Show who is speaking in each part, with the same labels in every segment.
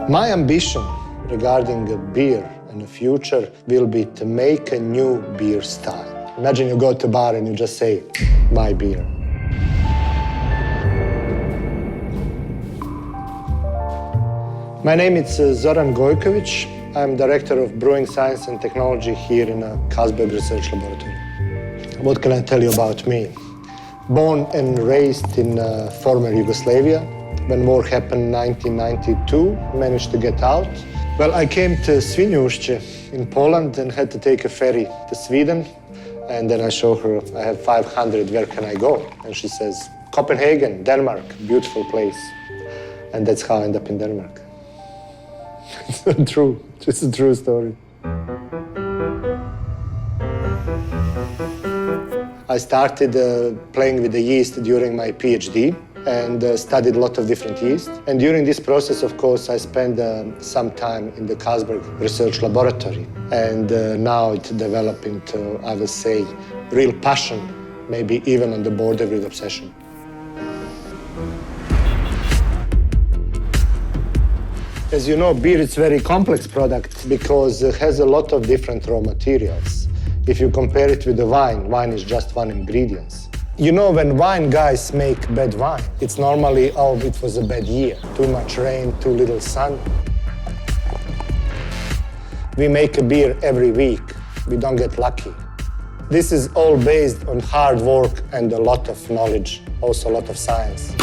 Speaker 1: My ambition regarding a beer in the future will be to make a new beer style. Imagine you go to a bar and you just say, my beer. My name is Zoran Qoykoviç. I'm Director of Brewing Science and Technology here in Carlsberg Research Laboratory. What can I tell you about me? Born and raised in former Yugoslavia. When war happened in 1992, managed to get out. Well, I came to Świnoujście in Poland and had to take a ferry to Sweden. And then I show her, I have 500, where can I go? And she says, Copenhagen, Denmark, beautiful place. And that's how I ended up in Denmark. It's true, it's a true story. I started playing with the yeast during my PhD and studied a lot of different yeast. And during this process, of course, I spent some time in the Carlsberg Research Laboratory. And now it developed into, I would say, real passion, maybe even on the border with obsession. As you know, beer is a very complex product because it has a lot of different raw materials. If you compare it with the wine, wine is just one ingredient. You know, when wine guys make bad wine, it's normally, oh, it was a bad year. Too much rain, too little sun. We make a beer every week. We don't get lucky. This is all based on hard work and a lot of knowledge, also a lot of science.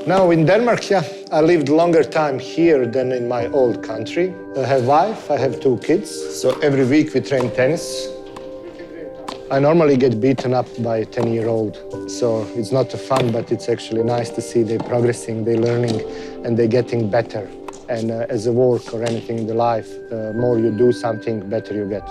Speaker 1: Now in Denmark, yeah, I lived longer time here than in my old country. I have a wife, I have 2 kids, so every week we train tennis. I normally get beaten up by a 10-year-old, so it's not fun, but it's actually nice to see they're progressing, they're learning, and they're getting better. And as a work or anything in the life, the more you do something, better you get.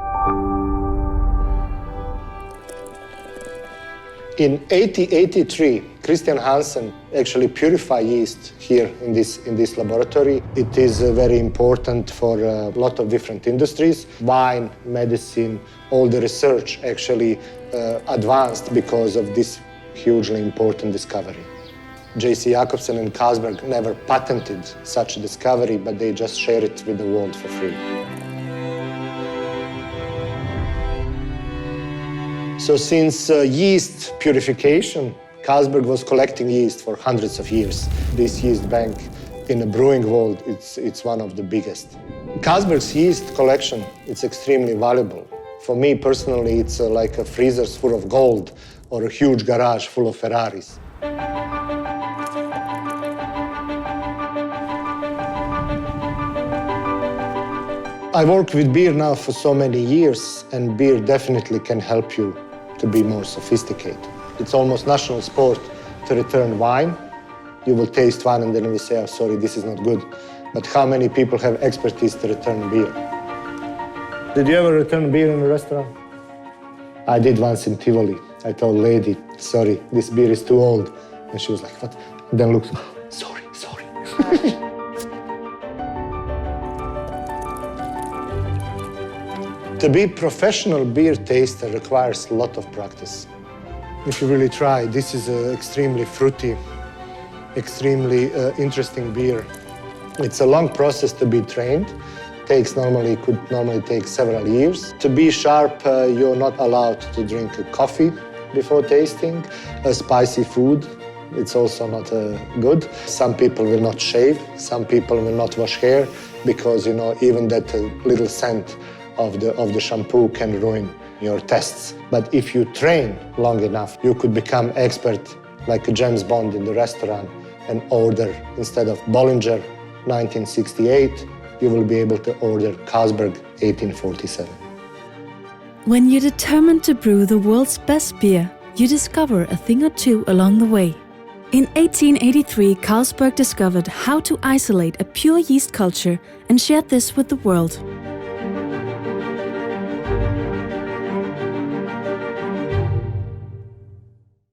Speaker 1: In 1883, Christian Hansen actually purified yeast here in this laboratory. It is very important for a lot of different industries. Wine, medicine, all the research actually advanced because of this hugely important discovery. J.C. Jacobsen and Carlsberg never patented such a discovery, but they just share it with the world for free. So since yeast purification, Carlsberg was collecting yeast for hundreds of years. This yeast bank in the brewing world, it's one of the biggest. Carlsberg's yeast collection, it's extremely valuable. For me personally, it's like a freezer full of gold or a huge garage full of Ferraris. I work with beer now for so many years, and beer definitely can help you to be more sophisticated. It's almost national sport to return wine. You will taste wine and then we say, oh, sorry, this is not good. But how many people have expertise to return beer? Did you ever return beer in a restaurant? I did once in Tivoli. I told a lady, sorry, this beer is too old. And she was like, what? And then looked, oh, sorry. To be a professional beer taster requires a lot of practice. If you really try, this is an extremely fruity, extremely interesting beer. It's a long process to be trained. Could normally take several years. To be sharp, you're not allowed to drink coffee before tasting. Spicy food, it's also not good. Some people will not shave. Some people will not wash hair because, you know, even that little scent of the shampoo can ruin your tests. But if you train long enough, you could become expert like a James Bond in the restaurant and order, instead of Bollinger 1968, you will be able to order Carlsberg 1847.
Speaker 2: When you're determined to brew the world's best beer, you discover a thing or two along the way. In 1883, Carlsberg discovered how to isolate a pure yeast culture and shared this with the world.